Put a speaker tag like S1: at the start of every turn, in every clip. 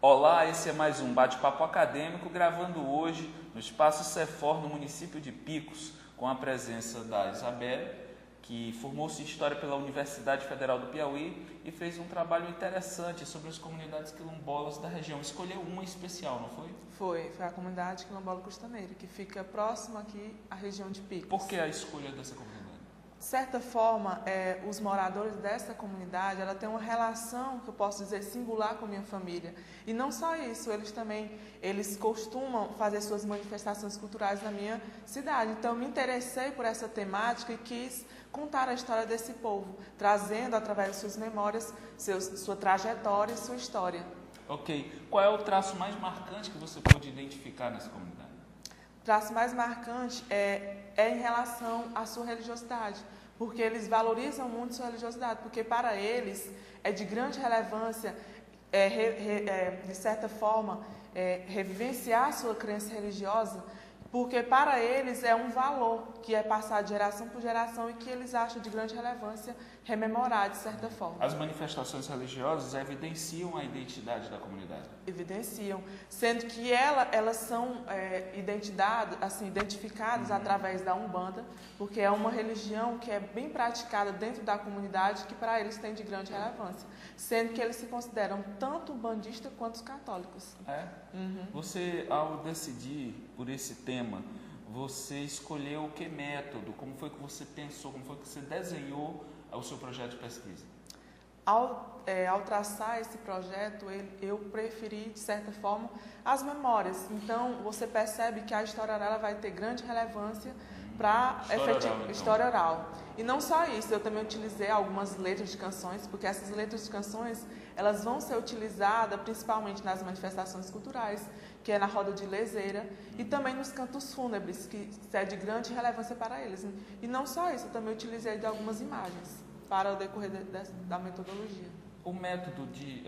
S1: Olá, esse é mais um bate-papo acadêmico, gravando hoje no Espaço Cefor, no município de Picos, com a presença da Isabelle, que formou-se em História pela Universidade Federal do Piauí e fez um trabalho interessante sobre as comunidades quilombolas da região. Escolheu uma especial, não foi?
S2: Foi a comunidade quilombola costaneira, que fica próxima aqui à região de Picos.
S1: Por que a escolha dessa comunidade?
S2: De certa forma, os moradores dessa comunidade, ela tem uma relação, que eu posso dizer, singular com a minha família. E não só isso, eles costumam fazer suas manifestações culturais na minha cidade. Então, eu me interessei por essa temática e quis contar a história desse povo, trazendo, através de suas memórias, sua trajetória e sua história.
S1: Ok. Qual é o traço mais marcante que você pôde identificar nessa comunidade?
S2: O traço mais marcante é em relação à sua religiosidade, porque eles valorizam muito sua religiosidade, porque para eles é de grande relevância, de certa forma, revivenciar sua crença religiosa, porque para eles é um valor que é passado de geração por geração e que eles acham de grande relevância rememorar, de certa forma.
S1: As manifestações religiosas evidenciam a identidade da comunidade?
S2: Evidenciam, sendo que elas são identificadas através da Umbanda, porque é uma religião que é bem praticada dentro da comunidade, que para eles tem de grande relevância, sendo que eles se consideram tanto umbandistas quanto os católicos.
S1: Uhum. Você, ao decidir por esse tema, você escolheu o que método? Como foi que você pensou? Como foi que você desenhou o seu projeto de pesquisa?
S2: Ao traçar esse projeto, eu preferi, de certa forma, as memórias. Então, você percebe que a história oral vai ter grande relevância para a história oral. E não só isso, eu também utilizei algumas letras de canções, porque essas letras de canções elas vão ser utilizadas principalmente nas manifestações culturais, que é na roda de lezeira, e também nos cantos fúnebres, que é de grande relevância para eles. E não só isso, eu também utilizei de algumas imagens para o decorrer da metodologia.
S1: O método de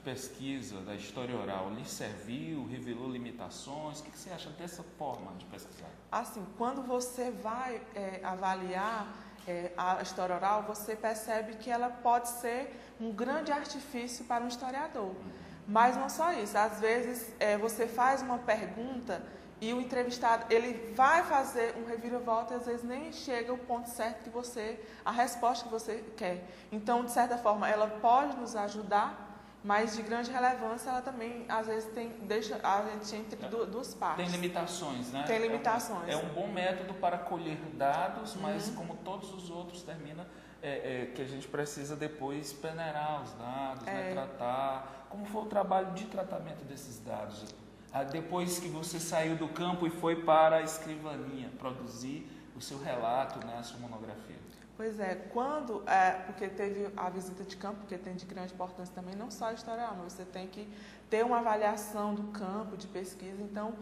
S1: pesquisa da história oral lhe serviu, revelou limitações? O que você acha dessa forma de pesquisar?
S2: Assim, quando você vai avaliar a história oral, você percebe que ela pode ser um grande artifício para um historiador. Mas não só isso, às vezes você faz uma pergunta e o entrevistado ele vai fazer um reviravolta e às vezes nem chega ao ponto certo a resposta que você quer. Então, de certa forma, ela pode nos ajudar, mas de grande relevância ela também, às vezes, deixa a gente entre duas partes.
S1: Tem limitações, né?
S2: Tem limitações.
S1: É um bom método para colher dados, mas como todos os outros, termina que a gente precisa depois peneirar os dados, né? Tratar. Como foi o trabalho de tratamento desses dados? Depois que você saiu do campo e foi para a escrivaninha produzir o seu relato, né, a sua monografia?
S2: Pois é, porque teve a visita de campo, que tem de grande importância também, não só a história, mas você tem que ter uma avaliação do campo, de pesquisa. Então,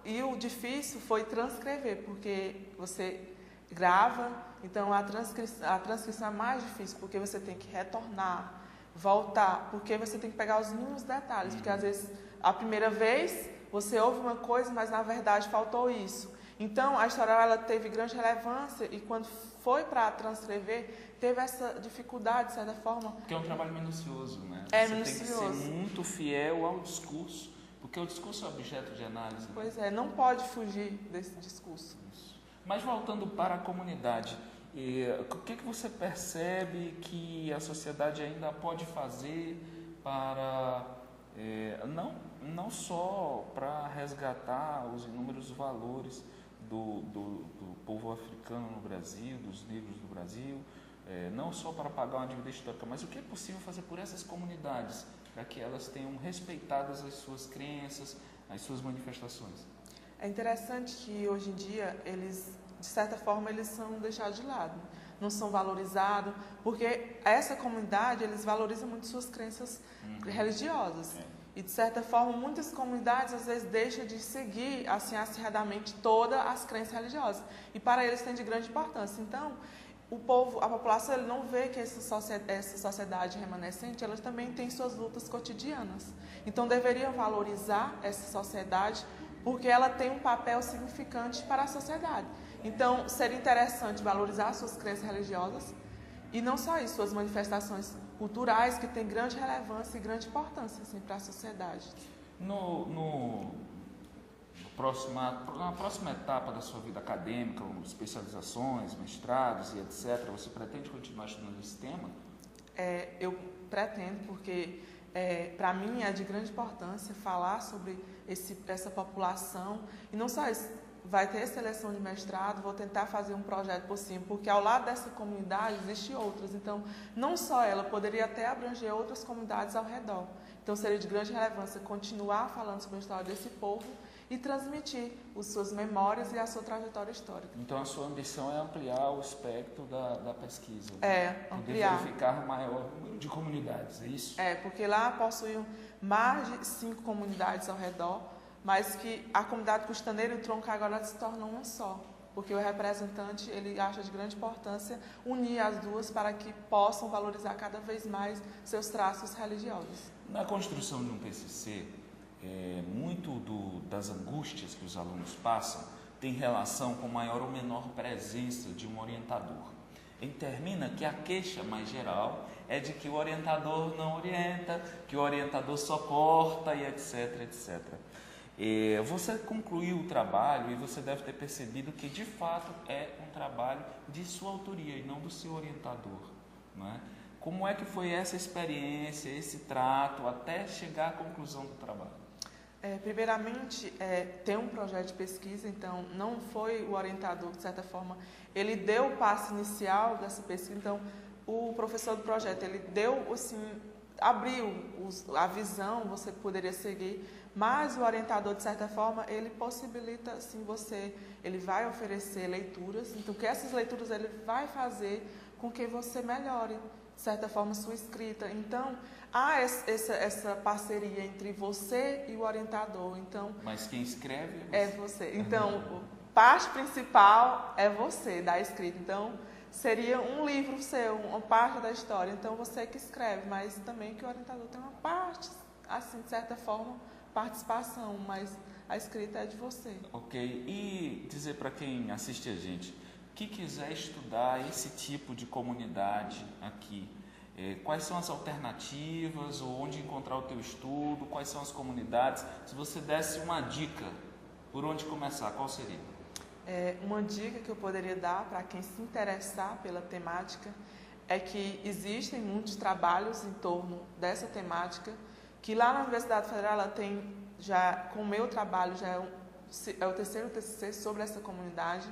S2: e o difícil foi transcrever, porque você grava, então a transcrição é mais difícil, porque você tem que retornar, voltar, porque você tem que pegar os mínimos detalhes, porque às vezes a primeira vez você ouve uma coisa, mas na verdade faltou isso. Então a história ela teve grande relevância e quando foi para transcrever teve essa dificuldade de certa forma.
S1: Porque é um trabalho minucioso, né?
S2: Você
S1: minucioso. Tem que ser muito fiel ao discurso, porque o discurso é objeto de análise.
S2: Pois é, não pode fugir desse discurso.
S1: Isso. Mas voltando para a comunidade, o que você percebe que a sociedade ainda pode fazer para, não só para resgatar os inúmeros valores do povo africano no Brasil, dos negros do Brasil, não só para pagar uma dívida histórica, mas o que é possível fazer por essas comunidades para que elas tenham respeitadas as suas crenças, as suas manifestações?
S2: É interessante que hoje em dia de certa forma, eles são deixados de lado, não são valorizados, porque essa comunidade, eles valorizam muito suas crenças religiosas. E, de certa forma, muitas comunidades, às vezes, deixam de seguir, assim, acirradamente, todas as crenças religiosas. E, para eles, tem de grande importância. Então, a população, ele não vê que essa sociedade remanescente, ela também tem suas lutas cotidianas. Então, deveriam valorizar essa sociedade, porque ela tem um papel significante para a sociedade. Então, seria interessante valorizar suas crenças religiosas e não só isso, suas manifestações culturais que têm grande relevância e grande importância assim, para a sociedade.
S1: Na próxima etapa da sua vida acadêmica, especializações, mestrados e etc., você pretende continuar estudando esse tema?
S2: Eu pretendo, porque para mim é de grande importância falar sobre essa população, e não só isso, vai ter seleção de mestrado, vou tentar fazer um projeto possível, porque ao lado dessa comunidade existem outras, então não só ela, poderia até abranger outras comunidades ao redor. Então seria de grande relevância continuar falando sobre a história desse povo e transmitir as suas memórias e a sua trajetória histórica.
S1: Então a sua ambição é ampliar o espectro da pesquisa.
S2: Ampliar.
S1: Verificar maior número de comunidades, é isso?
S2: Porque lá possuem mais de 5 comunidades ao redor, mas que a comunidade costaneira e o tronco agora se tornam uma só, porque o representante ele acha de grande importância unir as duas para que possam valorizar cada vez mais seus traços religiosos.
S1: Na construção de um PCC, muito das angústias que os alunos passam tem relação com maior ou menor presença de um orientador. E termina que a queixa mais geral é de que o orientador não orienta, que o orientador só corta e etc, etc. Você concluiu o trabalho e você deve ter percebido que de fato é um trabalho de sua autoria e não do seu orientador, não é? Como é que foi essa experiência, esse trato até chegar à conclusão do trabalho?
S2: Primeiramente, tem um projeto de pesquisa, então não foi o orientador, de certa forma, ele deu o passo inicial dessa pesquisa, então o professor do projeto, ele deu, assim, abriu a visão, você poderia seguir, mas o orientador, de certa forma, ele possibilita, assim, ele vai oferecer leituras, então que essas leituras ele vai fazer com que você melhore, de certa forma, sua escrita. Então, há essa parceria entre você e o orientador. Então,
S1: mas quem escreve
S2: é você. Então, parte principal é você, da escrita. Então, seria um livro seu, uma parte da história. Então, você que escreve, mas também que o orientador tem uma parte, assim, de certa forma, participação, mas a escrita é de você.
S1: Ok. E dizer para quem assiste a gente, que quiser estudar esse tipo de comunidade aqui, quais são as alternativas, ou onde encontrar o teu estudo, quais são as comunidades? Se você desse uma dica, por onde começar, qual seria?
S2: Uma dica que eu poderia dar para quem se interessar pela temática é que existem muitos trabalhos em torno dessa temática, que lá na Universidade Federal ela tem, já com o meu trabalho, já é o terceiro TCC sobre essa comunidade,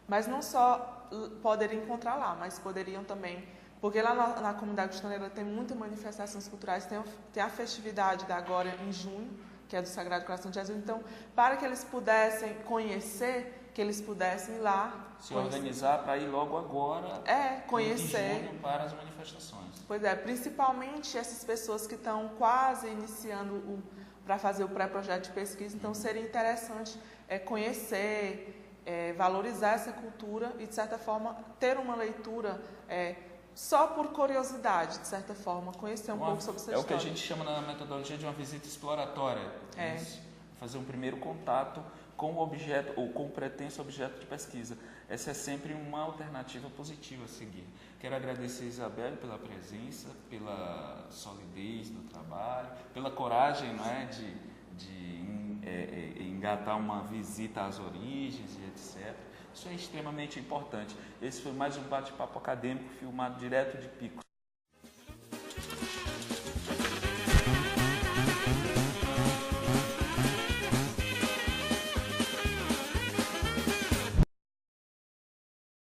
S2: mas não só poderiam encontrar lá, mas poderiam também, porque lá na comunidade costaneira tem muitas manifestações culturais, tem a festividade da agora em junho, que é do Sagrado Coração de Jesus, então, para que eles pudessem conhecer, que eles pudessem ir lá.
S1: Se organizar para ir logo agora,
S2: conhecer.
S1: Em junho, para as manifestações.
S2: Pois é, principalmente essas pessoas que estão quase iniciando para fazer o pré-projeto de pesquisa, então seria interessante conhecer, valorizar essa cultura e, de certa forma, ter uma leitura só por curiosidade, de certa forma, conhecer um pouco sobre essa história.
S1: É o que a gente chama na metodologia de uma visita exploratória. Fazer um primeiro contato com o objeto ou com o pretenso objeto de pesquisa. Essa é sempre uma alternativa positiva a seguir. Quero agradecer a Isabelle pela presença, pela solidez do trabalho, pela coragem, não é, de engatar uma visita às origens e etc. Isso é extremamente importante. Esse foi mais um bate-papo acadêmico filmado direto de Picos.